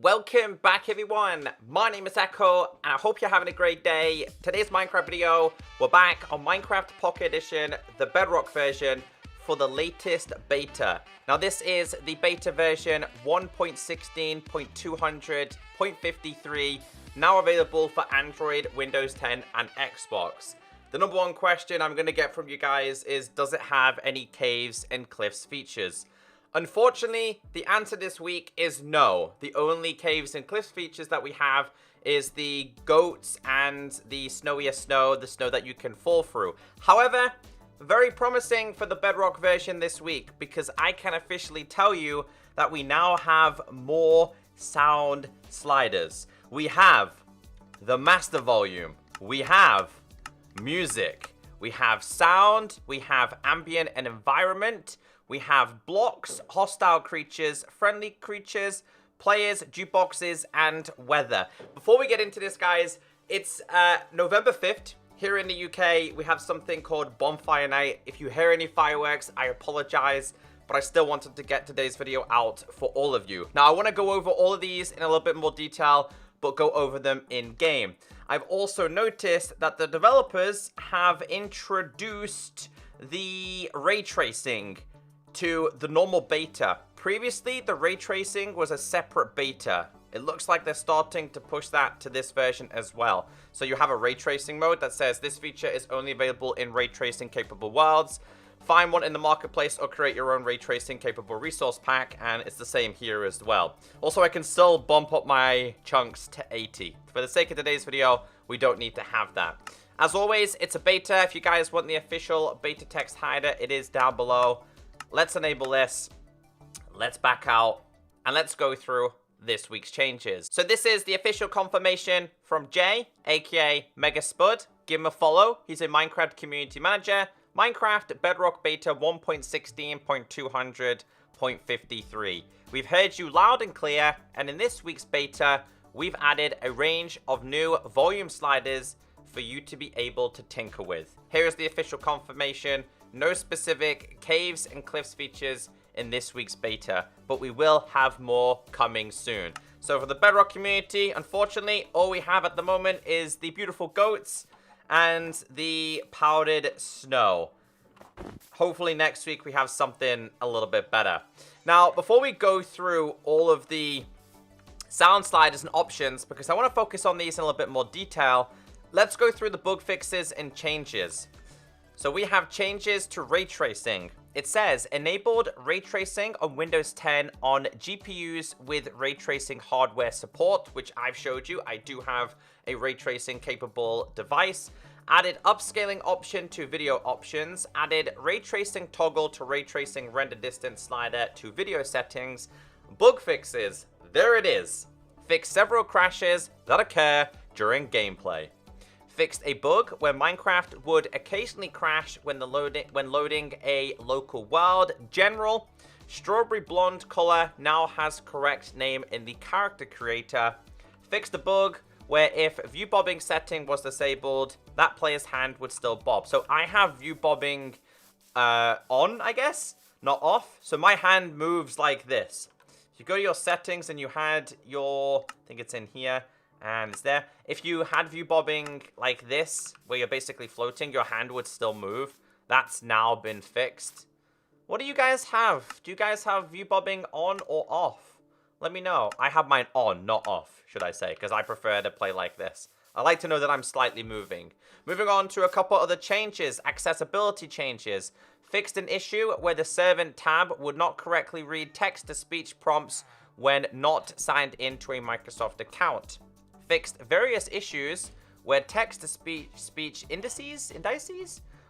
Welcome back everyone, my name is Echo and I hope you're having a great day. Today's Minecraft video, we're back on Minecraft Pocket Edition, the Bedrock version for the latest beta. Now this is the beta version 1.16.200.53, now available for Android, Windows 10 and Xbox. The number one question I'm going to get from you guys is, does it have any caves and cliffs features? Unfortunately, the answer this week is no. The only caves and cliffs features that we have is the goats and the snowier snow, the snow that you can fall through. However, very promising for the Bedrock version this week because I can officially tell you that we now have more sound sliders. We have the master volume, we have music, we have sound, we have ambient and environment, we have blocks, hostile creatures, friendly creatures, players, jukeboxes, and weather. Before we get into this, guys, it's November 5th. Here in the UK, we have something called Bonfire Night. If you hear any fireworks, I apologize, but I still wanted to get today's video out for all of you. Now, I want to go over all of these in a little bit more detail, but go over them in-game. I've also noticed that the developers have introduced the ray tracing to the normal beta. Previously, the ray tracing was a separate beta. It looks like they're starting to push that to this version as well. So you have a ray tracing mode that says this feature is only available in ray tracing capable worlds. Find one in the marketplace or create your own ray tracing capable resource pack, and it's the same here as well. Also, I can still bump up my chunks to 80. For the sake of today's video, we don't need to have that. As always, it's a beta. If you guys want the official beta text hider, it is down below. Let's enable this, let's back out, and let's go through this week's changes. So this is the official confirmation from Jay, aka Mega Spud. Give him a follow. He's a Minecraft community manager. Minecraft Bedrock Beta 1.16.200.53. We've heard you loud and clear, and in this week's beta, we've added a range of new volume sliders for you to be able to tinker with. Here is the official confirmation. No specific caves and cliffs features in this week's beta, but we will have more coming soon. So for the Bedrock community, unfortunately, all we have at the moment is the beautiful goats and the powdered snow. Hopefully next week we have something a little bit better. Now, before we go through all of the sound sliders and options, because I want to focus on these in a little bit more detail, let's go through the bug fixes and changes. So we have changes to ray tracing. It says enabled ray tracing on Windows 10 on GPUs with ray tracing hardware support, which I've showed you. I do have a ray tracing capable device. Added upscaling option to video options. Added ray tracing toggle to ray tracing render distance slider to video settings. Bug fixes. There it is. Fix several crashes that occur during gameplay. Fixed a bug where Minecraft would occasionally crash when loading a local world. General, strawberry blonde color now has correct name in the character creator. Fixed a bug where if view bobbing setting was disabled, that player's hand would still bob. So I have view bobbing on, I guess, not off. So my hand moves like this. If you go to your settings and you had your, I think it's in here, and it's there. If you had view bobbing like this, where you're basically floating, your hand would still move. That's now been fixed. What do you guys have? Do you guys have view bobbing on or off? Let me know. I have mine on, not off, should I say, because I prefer to play like this. I like to know that I'm slightly moving. Moving on to a couple other changes. Accessibility changes. Fixed an issue where the servant tab would not correctly read text-to-speech prompts when not signed into a Microsoft account. Fixed various issues where text-to-speech indices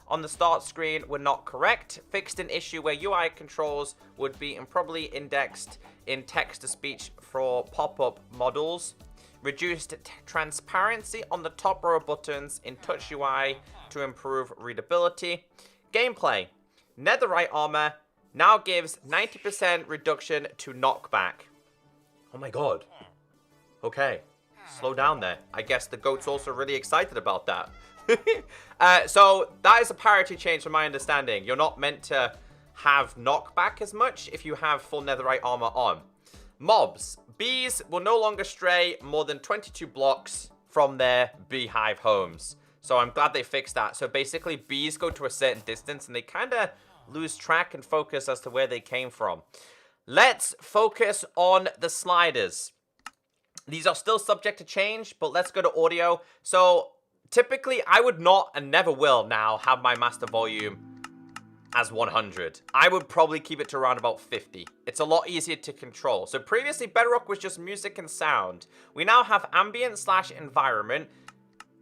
on the start screen were not correct. Fixed an issue where UI controls would be improperly indexed in text-to-speech for pop-up models. Reduced transparency on the top row of buttons in Touch UI to improve readability. Gameplay. Netherite armor now gives 90% reduction to knockback. Oh my god. Okay. Slow down there. I guess the goat's also really excited about that. So that is a parity change from my understanding. You're not meant to have knockback as much if you have full netherite armor on. Mobs. Bees will no longer stray more than 22 blocks from their beehive homes. So I'm glad they fixed that. So basically, bees go to a certain distance and they kind of lose track and focus as to where they came from. Let's focus on the sliders. These are still subject to change, but let's go to audio. So typically, I would not and never will now have my master volume as 100. I would probably keep it to around about 50. It's a lot easier to control. So previously, Bedrock was just music and sound. We now have ambient / environment.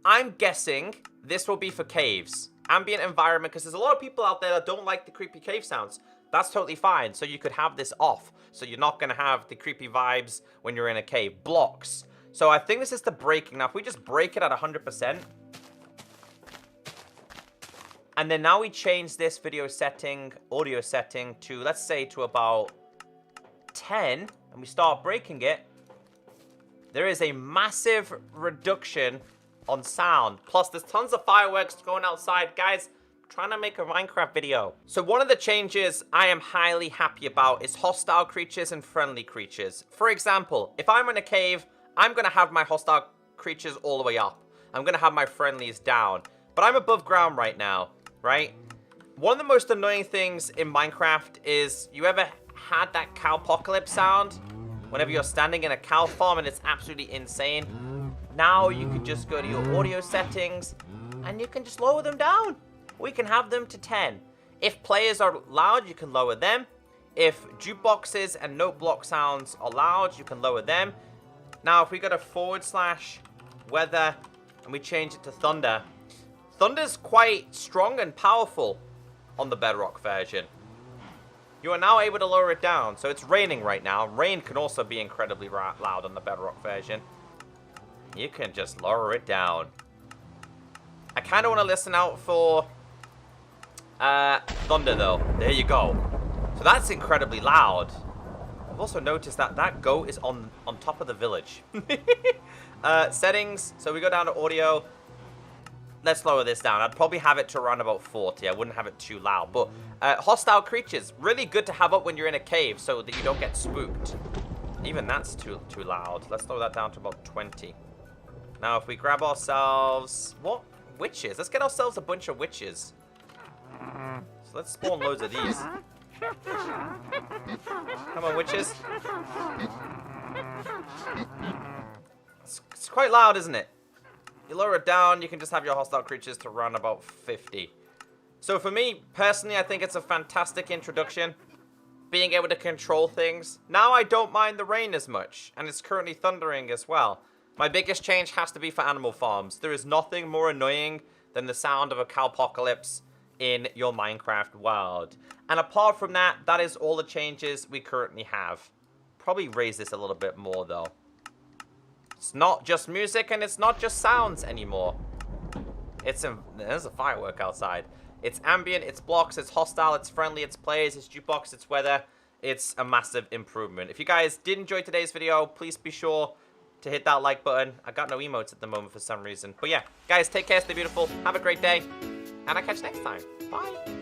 I'm guessing this will be for caves. Ambient environment, because there's a lot of people out there that don't like the creepy cave sounds. That's totally fine. So you could have this off. So you're not going to have the creepy vibes when you're in a cave. Blocks. So I think this is the breaking. Now, if we just break it at 100%. And then now we change this video setting, audio setting to, let's say, to about 10. And we start breaking it. There is a massive reduction on sound. Plus, there's tons of fireworks going outside. Guys, I'm trying to make a Minecraft video. So one of the changes I am highly happy about is hostile creatures and friendly creatures. For example, if I'm in a cave, I'm going to have my hostile creatures all the way up. I'm going to have my friendlies down. But I'm above ground right now, right? One of the most annoying things in Minecraft is, you ever had that cowpocalypse sound? Whenever you're standing in a cow farm and it's absolutely insane. Now you can just go to your audio settings and you can just lower them down. We can have them to 10. If players are loud, you can lower them. If jukeboxes and note block sounds are loud, you can lower them. Now, if we go to / weather and we change it to thunder, thunder's quite strong and powerful on the Bedrock version. You are now able to lower it down. So it's raining right now. Rain can also be incredibly loud on the Bedrock version. You can just lower it down. I kind of want to listen out for thunder, though. There you go. So that's incredibly loud. I've also noticed that that goat is on top of the village. Settings. So we go down to audio. Let's lower this down. I'd probably have it to around about 40. I wouldn't have it too loud. But hostile creatures. Really good to have up when you're in a cave so that you don't get spooked. Even that's too loud. Let's lower that down to about 20. Now, if we grab ourselves... What? Witches? Let's get ourselves a bunch of witches. So let's spawn loads of these. Come on, witches. It's quite loud, isn't it? You lower it down, you can just have your hostile creatures to run about 50. So for me, personally, I think it's a fantastic introduction. Being able to control things. Now I don't mind the rain as much. And it's currently thundering as well. My biggest change has to be for animal farms. There is nothing more annoying than the sound of a cowpocalypse in your Minecraft world. And apart from that, that is all the changes we currently have. Probably raise this a little bit more, though. It's not just music and it's not just sounds anymore. There's a firework outside. It's ambient, it's blocks, it's hostile, it's friendly, it's players, it's jukebox, it's weather. It's a massive improvement. If you guys did enjoy today's video, please be sure to hit that like button. I got no emotes at the moment for some reason. But yeah, guys, take care, stay beautiful, have a great day, and I'll catch you next time. Bye.